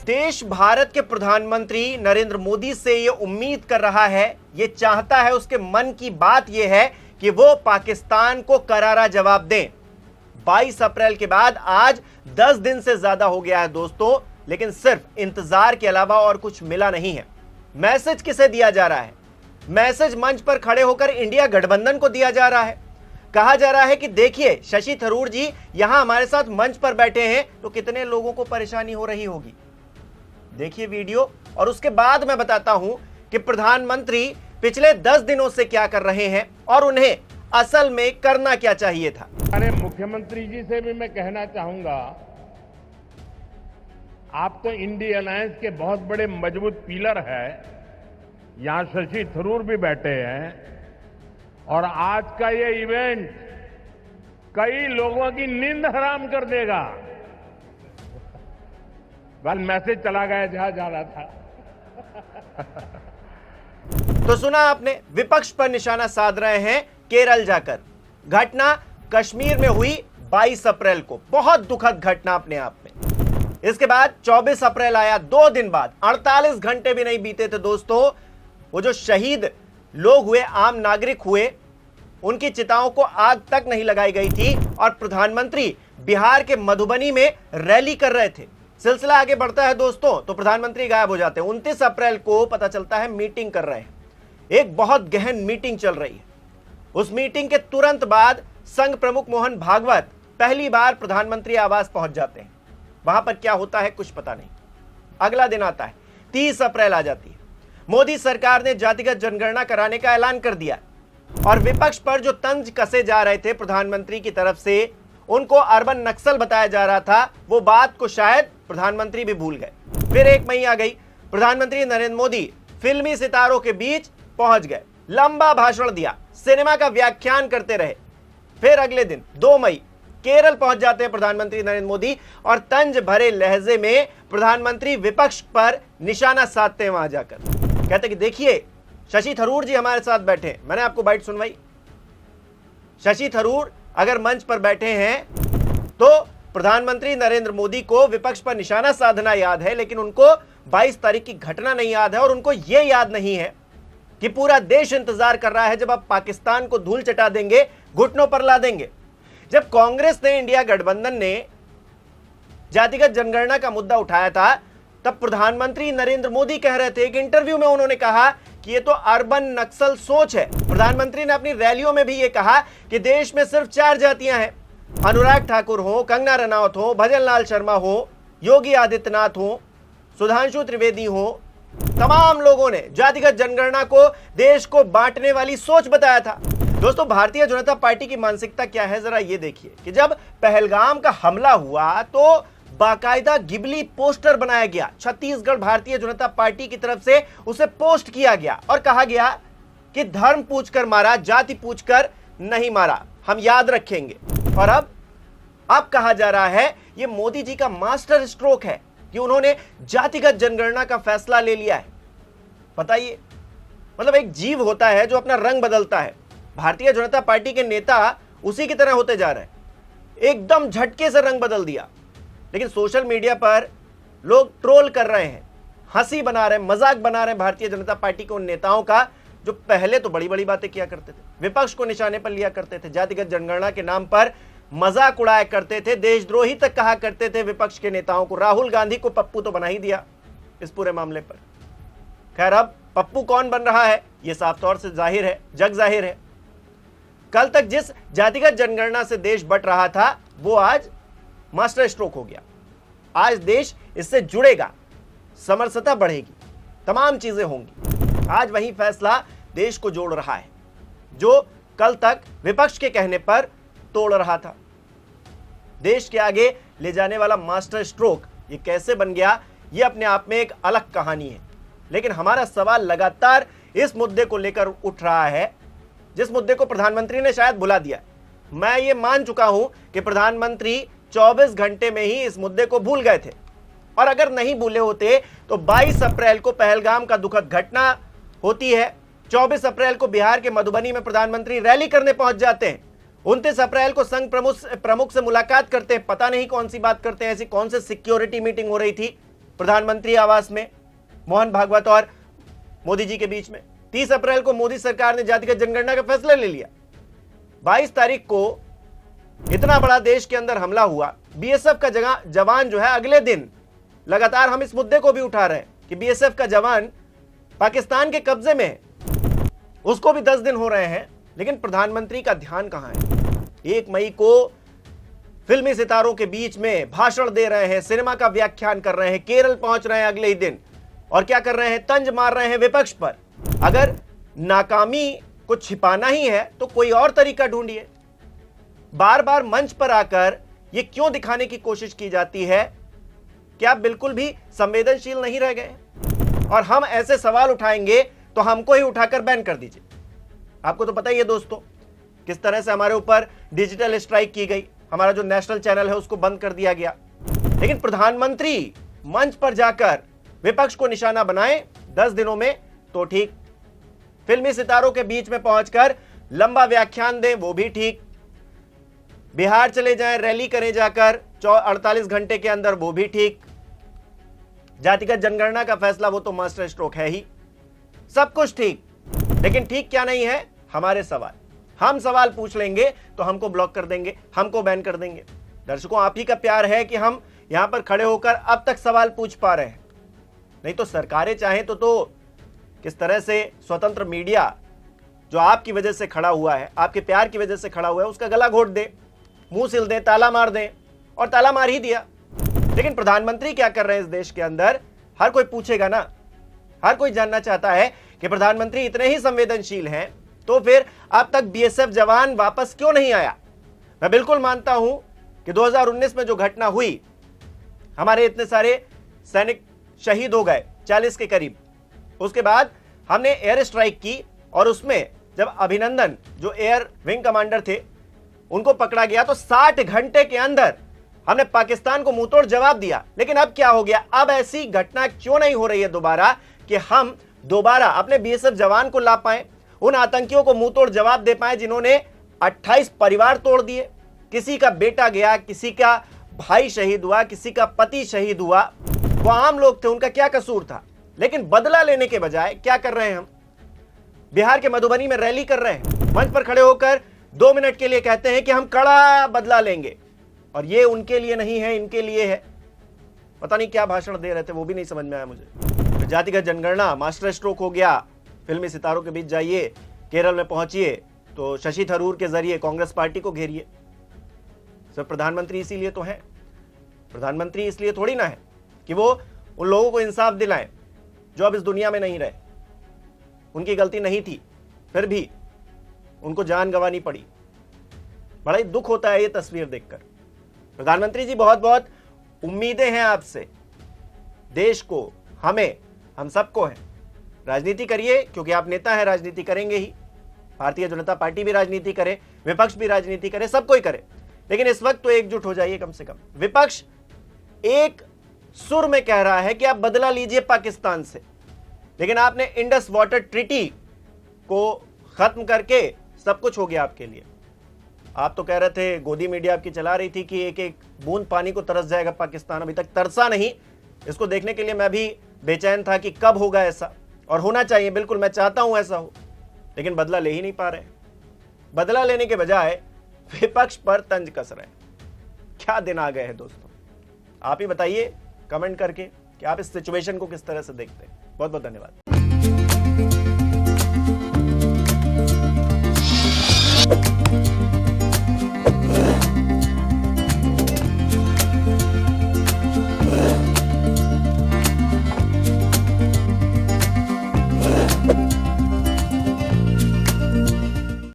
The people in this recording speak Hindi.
देश भारत के प्रधानमंत्री नरेंद्र मोदी से यह उम्मीद कर रहा है, यह चाहता है, उसके मन की बात यह है कि वो पाकिस्तान को करारा जवाब दें। 22 अप्रैल के बाद आज 10 दिन से ज्यादा हो गया है दोस्तों, लेकिन सिर्फ इंतजार के अलावा और कुछ मिला नहीं है। मैसेज किसे दिया जा रहा है? मैसेज मंच पर खड़े होकर इंडिया गठबंधन को दिया जा रहा है। कहा जा रहा है कि देखिए शशि थरूर जी यहां हमारे साथ मंच पर बैठे हैं तो कितने लोगों को परेशानी हो रही होगी। देखिए वीडियो और उसके बाद मैं बताता हूं कि प्रधानमंत्री पिछले 10 दिनों से क्या कर रहे हैं और उन्हें असल में करना क्या चाहिए था। अरे मुख्यमंत्री जी से भी मैं कहना चाहूंगा, आप तो इंडिया अलायंस के बहुत बड़े मजबूत पिलर है। यहां शशि थरूर भी बैठे हैं और आज का ये इवेंट कई लोगों की नींद हराम कर देगा। वेल मैसेज चला गया जहां जा रहा था। तो सुना आपने, विपक्ष पर निशाना साध रहे हैं केरल जाकर। घटना कश्मीर में हुई 22 अप्रैल को, बहुत दुखद घटना अपने आप में। इसके बाद 24 अप्रैल आया, 2 दिन बाद, 48 घंटे भी नहीं बीते थे दोस्तों, वो जो शहीद लोग हुए, आम नागरिक हुए, उनकी चिताओं को आग तक नहीं लगाई गई थी और प्रधानमंत्री बिहार के मधुबनी में रैली कर रहे थे। सिलसिला आगे बढ़ता है दोस्तों तो प्रधानमंत्री गायब हो जाते हैं। 29 अप्रैल को पता चलता है मीटिंग कर रहे हैं, एक बहुत गहन मीटिंग चल रही है। उस मीटिंग के तुरंत बाद संघ प्रमुख मोहन भागवत पहली बार प्रधानमंत्री आवास पहुंच जाते हैं। वहां पर क्या होता है कुछ पता नहीं। अगला दिन आता है, 30 अप्रैल आ जाती है। मोदी सरकार ने जातिगत जनगणना कराने का ऐलान कर दिया और विपक्ष पर जो तंज कसे जा रहे थे प्रधानमंत्री की तरफ से, उनको अर्बन नक्सल बताया जा रहा था, वो बात को शायद प्रधानमंत्री भी भूल गए। फिर 1 मई आ गई, प्रधानमंत्री नरेंद्र मोदी फिल्मी सितारों के बीच पहुंच गए, लंबा भाषण दिया, सिनेमा का व्याख्यान करते रहे। फिर अगले दिन 2 मई केरल पहुंच जाते हैं प्रधानमंत्री नरेंद्र मोदी और तंज भरे लहजे में प्रधानमंत्री विपक्ष पर निशाना साधते हैं। वहां जाकर कहते कि देखिए शशि थरूर जी हमारे साथ बैठे। मैंने आपको बाइट सुनवाई। शशि थरूर अगर मंच पर बैठे हैं तो प्रधानमंत्री नरेंद्र मोदी को विपक्ष पर निशाना साधना याद है, लेकिन उनको 22 तारीख की घटना नहीं याद है और उनको यह याद नहीं है कि पूरा देश इंतजार कर रहा है जब आप पाकिस्तान को धूल चटा देंगे, घुटनों पर ला देंगे। जब कांग्रेस ने, इंडिया गठबंधन ने जातिगत जनगणना का मुद्दा उठाया था, तब प्रधानमंत्री नरेंद्र मोदी कह रहे थे, एक इंटरव्यू में उन्होंने कहा कि ये तो अर्बन नक्सल सोच है। प्रधानमंत्री ने अपनी रैलियों में भी ये कहा कि देश में सिर्फ 4 जातियां हैं, अनुराग ठाकुर हो, कंगना रनौत हो, भजन लाल शर्मा हो, योगी आदित्यनाथ हो, सुधांशु त्रिवेदी हो, तमाम लोगों ने जातिगत जनगणना को देश को बांटने वाली सोच बताया था। दोस्तों भारतीय जनता पार्टी की मानसिकता क्या है जरा ये देखिए कि जब पहलगाम का हमला हुआ तो बाकायदा गिबली पोस्टर बनाया गया, छत्तीसगढ़ भारतीय जनता पार्टी की तरफ से उसे पोस्ट किया गया और कहा गया कि धर्म पूछकर मारा, जाति पूछकर नहीं मारा, हम याद रखेंगे। और अब कहा जा रहा है यह मोदी जी का मास्टर स्ट्रोक है कि उन्होंने जातिगत जनगणना का फैसला ले लिया है। बताइए, मतलब एक जीव होता है जो अपना रंग बदलता है। भारतीय जनता पार्टी के नेता उसी की तरह होते जा रहे हैं, एकदम झटके से रंग बदल दिया। लेकिन सोशल मीडिया पर लोग ट्रोल कर रहे हैं, हंसी बना रहे हैं, मजाक बना रहे हैं भारतीय जनता पार्टी के उन नेताओं का जो पहले तो बड़ी बड़ी बातें किया करते थे, विपक्ष को निशाने पर लिया करते थे, जातिगत जनगणना के नाम पर मजाक उड़ाया करते थे, देशद्रोही तक कहा करते थे विपक्ष के नेताओं को। राहुल गांधी को पप्पू तो बना ही दिया इस पूरे मामले पर। खैर अब पप्पू कौन बन रहा है यह साफ तौर से जाहिर है, जग जाहिर है। कल तक जिस जातिगत जनगणना से देश बट रहा था वो आज मास्टर स्ट्रोक हो गया। आज देश इससे जुड़ेगा, समरसता बढ़ेगी, तमाम चीजें होंगी। आज वही फैसला देश को जोड़ रहा है जो कल तक विपक्ष के कहने पर तोड़ रहा था। देश के आगे ले जाने वाला मास्टर स्ट्रोक ये कैसे बन गया, ये अपने आप में एक अलग कहानी है। लेकिन हमारा सवाल लगातार इस मुद्दे को लेकर उठ रहा है जिस मुद्दे को प्रधानमंत्री ने शायद भुला दिया। मैं ये मान चुका हूं कि प्रधानमंत्री 24 घंटे में ही इस मुद्दे को भूल गए थे, और अगर नहीं भूले होते तो 22 अप्रैल को पहलगाम का दुखद घटना होती है, 24 अप्रैल को बिहार के मधुबनी में प्रधानमंत्री रैली करने पहुंच जाते हैं, 29 अप्रैल को संघ प्रमुख से मुलाकात करते हैं, पता नहीं कौन सी बात करते हैं, ऐसी कौन सी सिक्योरिटी मीटिंग हो रही थी, प्रधानमंत्री आवास में मोहन भागवत और मोदी जी के बीच में। 30 अप्रैल को मोदी सरकार ने जातिगत जनगणना का फैसला ले लिया। 22 तारीख को इतना बड़ा देश के अंदर हमला हुआ। बीएसएफ का जवान जो है अगले दिन, लगातार हम इस मुद्दे को भी उठा रहे हैं कि बीएसएफ का जवान पाकिस्तान के कब्जे में है, उसको भी 10 दिन हो रहे हैं, लेकिन प्रधानमंत्री का ध्यान कहां है। 1 मई को फिल्मी सितारों के बीच में भाषण दे रहे हैं, सिनेमा का व्याख्यान कर रहे हैं, केरल पहुंच रहे हैं अगले ही दिन, और क्या कर रहे हैं, तंज मार रहे हैं विपक्ष पर। अगर नाकामी को छिपाना ही है तो कोई और तरीका ढूंढिए। बार बार मंच पर आकर यह क्यों दिखाने की कोशिश की जाती है कि आप बिल्कुल भी संवेदनशील नहीं रह गए, और हम ऐसे सवाल उठाएंगे तो हमको ही उठाकर बैन कर दीजिए। आपको तो पता ही है दोस्तों किस तरह से हमारे ऊपर डिजिटल स्ट्राइक की गई, हमारा जो नेशनल चैनल है उसको बंद कर दिया गया। लेकिन प्रधानमंत्री मंच पर जाकर विपक्ष को निशाना बनाए 10 दिनों में तो ठीक, फिल्मी सितारों के बीच में पहुंचकर लंबा व्याख्यान दें वो भी ठीक, बिहार चले जाएं, रैली करें जाकर 48 घंटे के अंदर वो भी ठीक, जातिगत जनगणना का फैसला वो तो मास्टर स्ट्रोक है ही, सब कुछ ठीक। लेकिन ठीक क्या नहीं है, हमारे सवाल। हम सवाल पूछ लेंगे तो हमको ब्लॉक कर देंगे, हमको बैन कर देंगे। दर्शकों, आप ही का प्यार है कि हम यहां पर खड़े होकर अब तक सवाल पूछ पा रहे हैं, नहीं तो सरकारें चाहें तो किस तरह से स्वतंत्र मीडिया जो आपकी वजह से खड़ा हुआ है, आपके प्यार की वजह से खड़ा हुआ है, उसका गला घोट दे, मुंह सिल दे, ताला मार दे, और ताला मार ही दिया। लेकिन प्रधानमंत्री क्या कर रहे हैं इस देश के अंदर, हर कोई पूछेगा ना, हर कोई जानना चाहता है कि प्रधानमंत्री इतने ही संवेदनशील हैं तो फिर अब तक बीएसएफ जवान वापस क्यों नहीं आया। मैं बिल्कुल मानता हूं कि 2019 में जो घटना हुई, हमारे इतने सारे सैनिक शहीद हो गए 40 के करीब, उसके बाद हमने एयर स्ट्राइक की, और उसमें जब अभिनंदन जो एयर विंग कमांडर थे उनको पकड़ा गया तो 60 घंटे के अंदर हमने पाकिस्तान को मुंहतोड़ जवाब दिया। लेकिन अब क्या हो गया, अब ऐसी घटना क्यों नहीं हो रही है दोबारा कि हम दोबारा अपने बीएसएफ जवान को ला पाए, उन आतंकियों को मुंहतोड़ जवाब दे पाए जिन्होंने 28 परिवार तोड़ दिए, किसी का बेटा गया, किसी का भाई शहीद हुआ, किसी का पति शहीद हुआ, वो आम लोग थे, उनका क्या कसूर था। लेकिन बदला लेने के बजाय क्या कर रहे हैं हम, बिहार के मधुबनी में रैली कर रहे हैं, मंच पर खड़े होकर 2 मिनट के लिए कहते हैं कि हम कड़ा बदला लेंगे, और ये उनके लिए नहीं है, इनके लिए है। पता नहीं क्या भाषण दे रहे थे, वो भी नहीं समझ में आया मुझे। जातिगत जनगणना मास्टर स्ट्रोक हो गया, फिल्मी सितारों के बीच जाइए, केरल में पहुंचिए तो शशि थरूर के जरिए कांग्रेस पार्टी को घेरिए। सब प्रधानमंत्री इसीलिए तो है, प्रधानमंत्री इसलिए थोड़ी ना है कि वो उन लोगों को इंसाफ दिलाएं जो अब इस दुनिया में नहीं रहे। उनकी गलती नहीं थी, फिर भी उनको जान गंवानी पड़ी। बड़ा ही दुख होता है ये तस्वीर देखकर। प्रधानमंत्री जी, बहुत बहुत उम्मीदें हैं आपसे, देश को, हमें, हम सबको हैं। राजनीति करिए, क्योंकि आप नेता हैं, राजनीति करेंगे ही। भारतीय जनता पार्टी भी राजनीति करे, विपक्ष भी राजनीति करे, सब कोई करे, लेकिन इस वक्त तो एकजुट हो जाइए कम से कम। विपक्ष एक सुर में कह रहा है कि आप बदला लीजिए पाकिस्तान से, लेकिन आपने इंडस वाटर ट्रीटी को खत्म करके सब कुछ हो गया आपके लिए। आप तो कह रहे थे, गोदी मीडिया आपकी चला रही थी कि एक एक बूंद पानी को तरस जाएगा पाकिस्तान, अभी तक तरसा नहीं। इसको देखने के लिए मैं भी बेचैन था कि कब होगा ऐसा, और होना चाहिए, बिल्कुल मैं चाहता हूं ऐसा हो, लेकिन बदला ले ही नहीं पा रहे। बदला लेने के बजाय विपक्ष पर तंज कस रहे हैं। क्या दिन आ गए हैं दोस्तों, आप ही बताइए कमेंट करके कि आप इस सिचुएशन को किस तरह से देखते हैं। बहुत बहुत धन्यवाद।